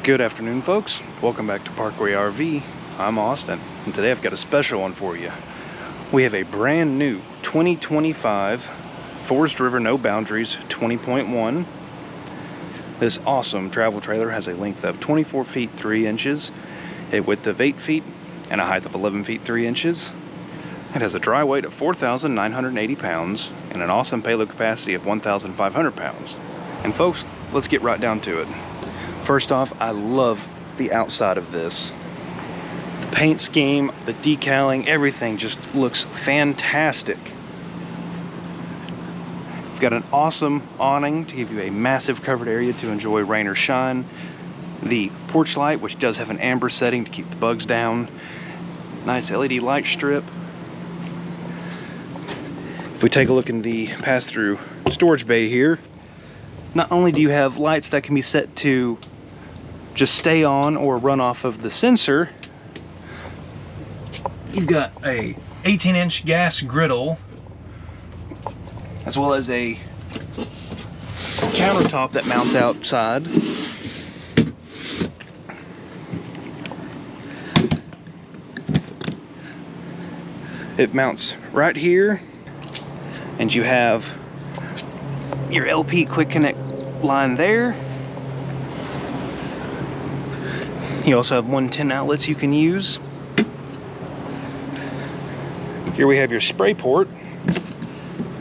Good afternoon, folks. Welcome back to Parkway RV. I'm Austin, and today I've got a special one for you. We have a brand new 2025 Forest River No Boundaries 20.1. This awesome travel trailer has a length of 24 feet 3 inches, a width of 8 feet, and a height of 11 feet 3 inches. It has a dry weight of 4,980 pounds and an awesome payload capacity of 1,500 pounds. And folks, let's get right down to it. First off, I love the outside of this. The paint scheme, the decaling, everything just looks fantastic. We've got an awesome awning to give you a massive covered area to enjoy rain or shine. The porch light, which does have an amber setting to keep the bugs down. Nice LED light strip. If we take a look in the pass-through storage bay here, not only do you have lights that can be set to just stay on or run off of the sensor, you've got a 18-inch gas griddle, as well as a countertop that mounts outside. It mounts right here, and you have your LP quick connect line there. You also have 110 outlets you can use. Here we have your spray port,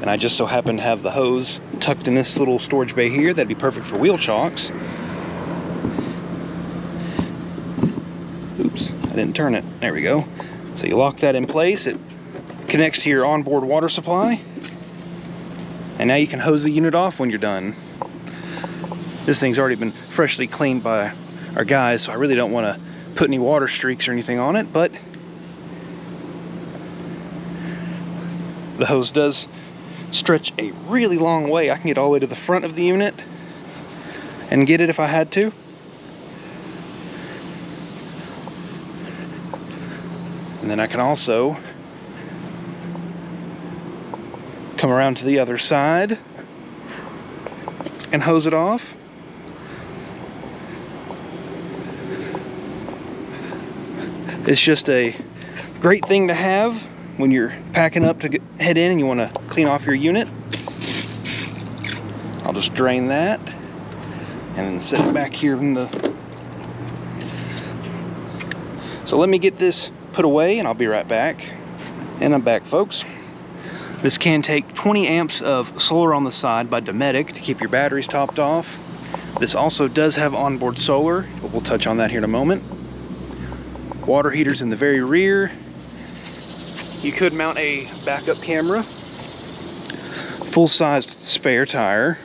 and I just so happen to have the hose tucked in this little storage bay here. That'd be perfect for wheel chocks. Oops, I didn't turn it. There we go. So you lock that in place. It connects to your onboard water supply, and now you can hose the unit off when you're done. This thing's already been freshly cleaned by our guys, so I really don't want to put any water streaks or anything on it, but the hose does stretch a really long way. I can get all the way to the front of the unit and get it if I had to. And then I can also come around to the other side and hose it off. It's just a great thing to have when you're packing up to head in and you want to clean off your unit. I'll just drain that and then set it back here in the... So let me get this put away and I'll be right back. And I'm back, folks. This can take 20 amps of solar on the side by Dometic to keep your batteries topped off. This also does have onboard solar, but we'll touch on that here in a moment. Water heaters in the very rear. You could mount a backup camera. Full-sized spare tire.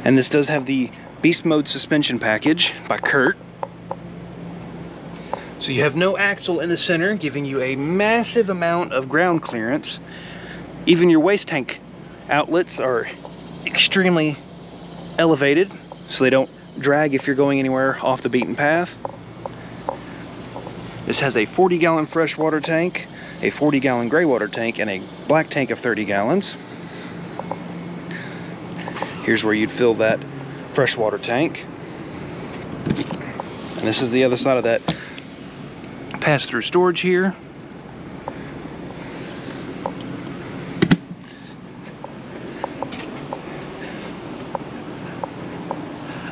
And this does have the Beast Mode suspension package by Kurt. So you have no axle in the center, giving you a massive amount of ground clearance. Even your waste tank outlets are extremely elevated, so they don't drag if you're going anywhere off the beaten path. This has a 40-gallon freshwater tank, a 40-gallon gray water tank, and a black tank of 30 gallons. Here's where you'd fill that freshwater tank. And this is the other side of that pass-through storage here.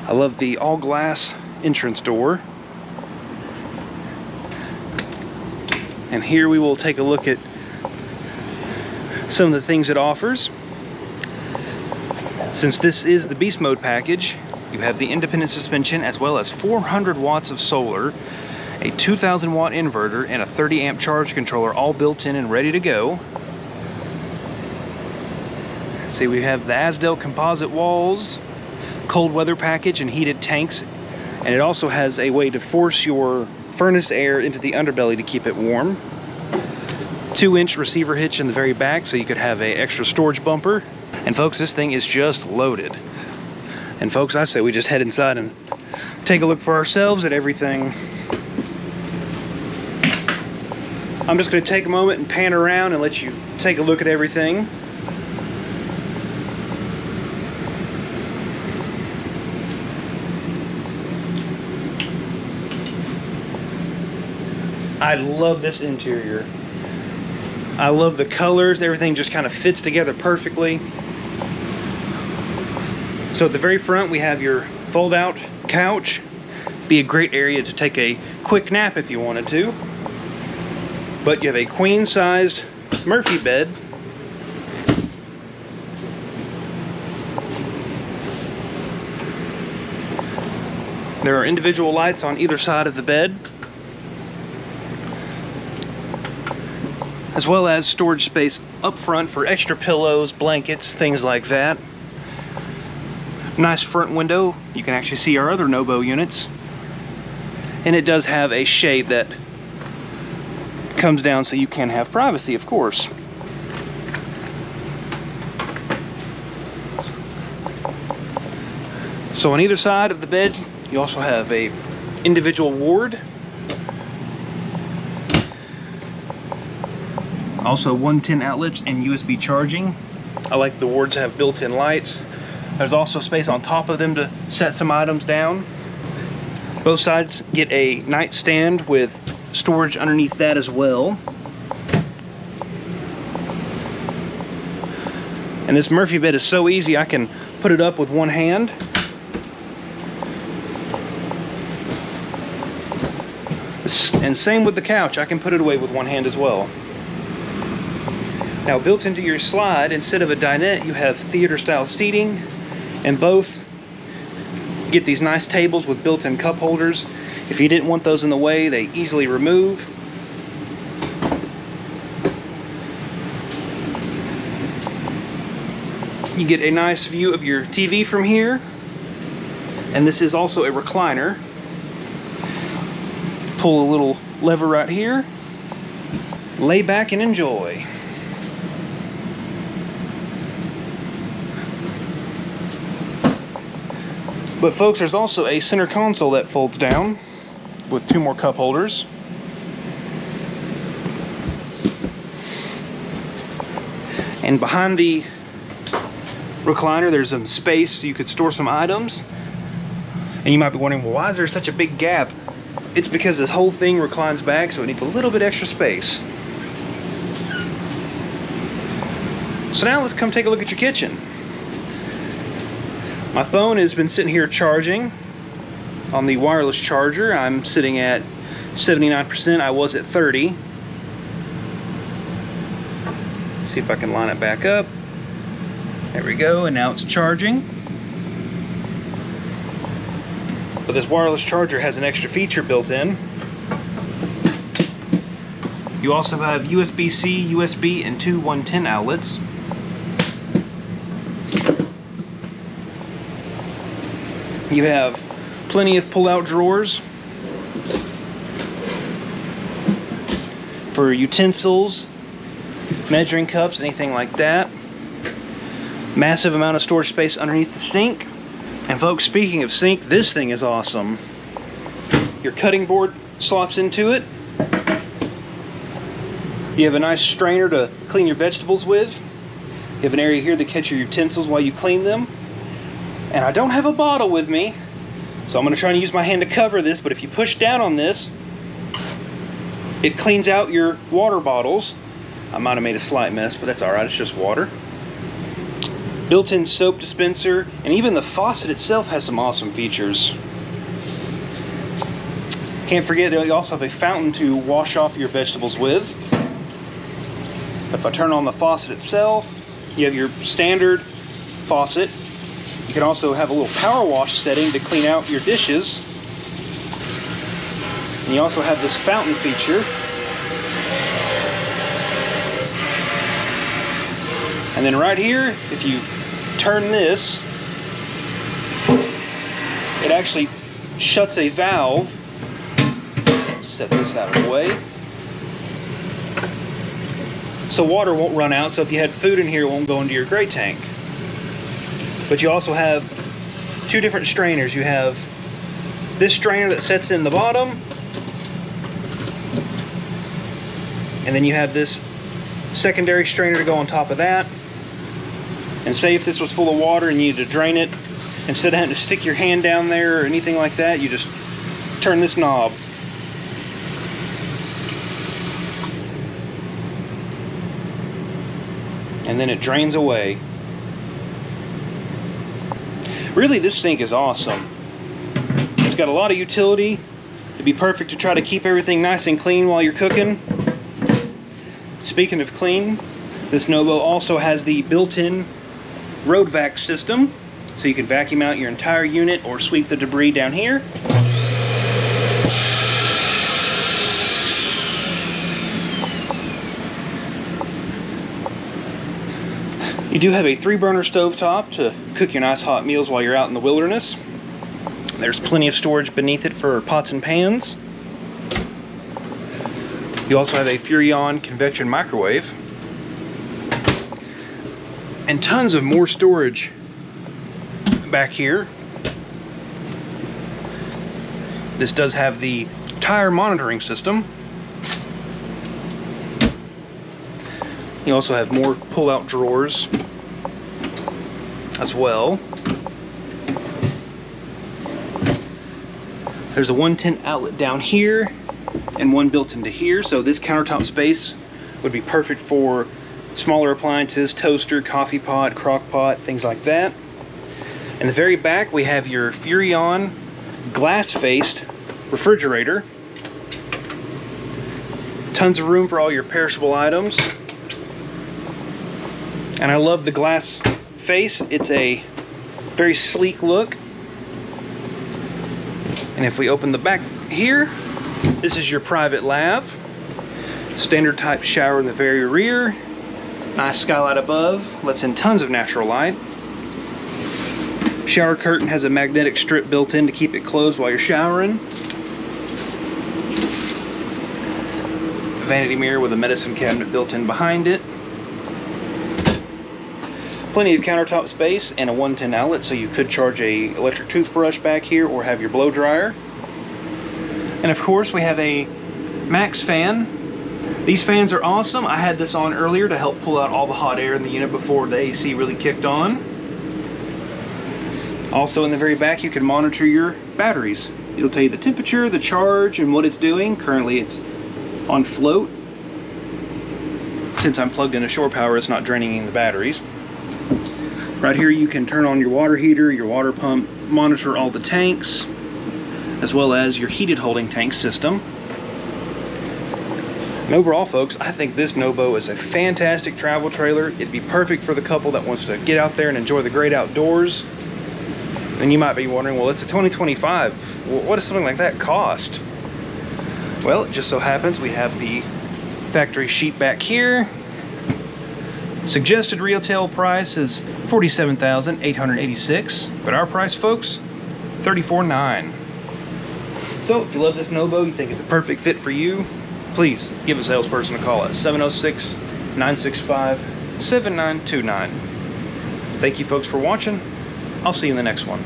I love the all-glass entrance door. And here we will take a look at some of the things it offers. Since this is the Beast Mode package, you have the independent suspension as well as 400 watts of solar, a 2,000 watt inverter, and a 30 amp charge controller all built in and ready to go. See, we have the Asdel composite walls, cold weather package, and heated tanks. And it also has a way to force your furnace air into the underbelly to keep it warm. 2-inch receiver hitch in the very back, so you could have an extra storage bumper. And folks, this thing is just loaded. And folks, I say we just head inside and take a look for ourselves at everything. I'm just going to take a moment and pan around and let you take a look at everything. I love this interior. I love the colors. Everything just kind of fits together perfectly. So at the very front, we have your fold-out couch. Be a great area to take a quick nap if you wanted to. But you have a queen-sized Murphy bed. There are individual lights on either side of the bed, as well as storage space up front for extra pillows, blankets, things like that. Nice front window. You can actually see our other Nobo units. And it does have a shade that comes down so you can have privacy, of course. So on either side of the bed, you also have a individual ward. Also 110 outlets and USB charging. I like the wards have built-in lights. There's also space on top of them to set some items down. Both sides get a nightstand with storage underneath that as well. And this Murphy bed is so easy, I can put it up with one hand. And same with the couch, I can put it away with one hand as well. Now built into your slide, instead of a dinette, you have theater style seating, and both get these nice tables with built-in cup holders. If you didn't want those in the way, they easily remove. You get a nice view of your TV from here, and this is also a recliner. Pull a little lever right here, lay back and enjoy. But folks, there's also a center console that folds down with two more cup holders. And behind the recliner, there's some space so you could store some items. And you might be wondering, well, why is there such a big gap? It's because this whole thing reclines back, so it needs a little bit extra space. So now let's come take a look at your kitchen. My phone has been sitting here charging on the wireless charger. I'm sitting at 79%. I was at 30. See if I can line it back up. There we go, and now it's charging. But this wireless charger has an extra feature built in. You also have USB-C, USB, and two 110 outlets. You have plenty of pull-out drawers for utensils, measuring cups, anything like that. Massive amount of storage space underneath the sink. And folks, speaking of sink, this thing is awesome. Your cutting board slots into it. You have a nice strainer to clean your vegetables with. You have an area here to catch your utensils while you clean them. And I don't have a bottle with me, so I'm going to try and use my hand to cover this, but if you push down on this, it cleans out your water bottles. I might have made a slight mess, but that's alright, it's just water. Built-in soap dispenser, and even the faucet itself has some awesome features. Can't forget, they also have a fountain to wash off your vegetables with. If I turn on the faucet itself, you have your standard faucet. You can also have a little power wash setting to clean out your dishes. And you also have this fountain feature. And then right here, if you turn this, it actually shuts a valve. Set this out of the way. So water won't run out, so if you had food in here, it won't go into your gray tank. But you also have two different strainers. You have this strainer that sets in the bottom, and then you have this secondary strainer to go on top of that. And say if this was full of water and you needed to drain it, instead of having to stick your hand down there or anything like that, you just turn this knob. and then it drains away. Really, this sink is awesome. It's got a lot of utility. It'd be perfect to try to keep everything nice and clean while you're cooking. Speaking of clean, this Nobo also has the built-in road vac system, so you can vacuum out your entire unit or sweep the debris down here. You do have a 3-burner stovetop to cook your nice hot meals while you're out in the wilderness. There's plenty of storage beneath it for pots and pans. You also have a Furrion convection microwave. And tons of more storage back here. This does have the tire monitoring system. You also have more pull-out drawers as well. There's a 110 outlet down here and one built into here, so this countertop space would be perfect for smaller appliances, toaster, coffee pot, crock pot, things like that. In the very back we have your Furrion glass-faced refrigerator. Tons of room for all your perishable items. And I love the glass face. It's a very sleek look. And if we open the back here, this is your private lav. Standard type shower in the very rear. Nice skylight above, lets in tons of natural light. Shower curtain has a magnetic strip built in to keep it closed while you're showering. Vanity mirror with a medicine cabinet built in behind it. Plenty of countertop space and a 110 outlet, so you could charge a electric toothbrush back here or have your blow dryer. And of course we have a Max fan. These fans are awesome. I had this on earlier to help pull out all the hot air in the unit before the AC really kicked on. Also in the very back you can monitor your batteries. It'll tell you the temperature, the charge, and what it's doing. Currently it's on float. Since I'm plugged into shore power, it's not draining the batteries. Right here you can turn on your water heater, your water pump, monitor all the tanks, as well as your heated holding tank system. And overall, folks, I think this Nobo is a fantastic travel trailer. It'd be perfect for the couple that wants to get out there and enjoy the great outdoors. And you might be wondering, well, it's a 2025. What does something like that cost? Well, it just so happens we have the factory sheet back here. Suggested retail price is $47,886, but our price, folks, $34,900. So if you love this Nobo, you think it's a perfect fit for you, please give a salesperson a call at 706-965-7929. Thank you folks for watching. I'll see you in the next one.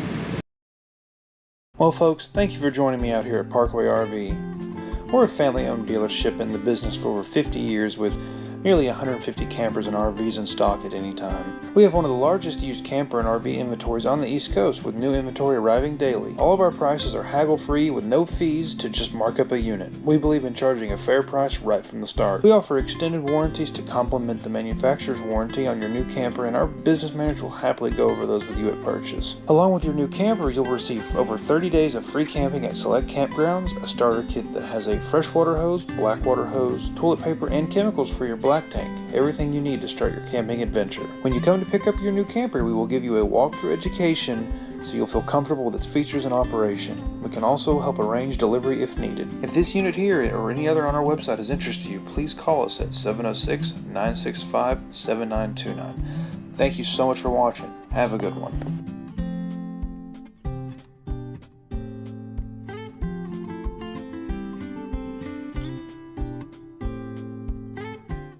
Well folks, thank you for joining me out here at Parkway RV. We're a family-owned dealership in the business for over 50 years with nearly 150 campers and RVs in stock at any time. We have one of the largest used camper and RV inventories on the East Coast, with new inventory arriving daily. All of our prices are haggle-free with no fees to just mark up a unit. We believe in charging a fair price right from the start. We offer extended warranties to complement the manufacturer's warranty on your new camper, and our business manager will happily go over those with you at purchase. Along with your new camper, you'll receive over 30 days of free camping at select campgrounds, a starter kit that has a freshwater hose, black water hose, toilet paper, and chemicals for your black tank. Everything you need to start your camping adventure. When you come to pick up your new camper, we will give you a walkthrough education so you'll feel comfortable with its features and operation. We can also help arrange delivery if needed. If this unit here or any other on our website is interested in you, please call us at 706-965-7929. Thank you so much for watching. Have a good one.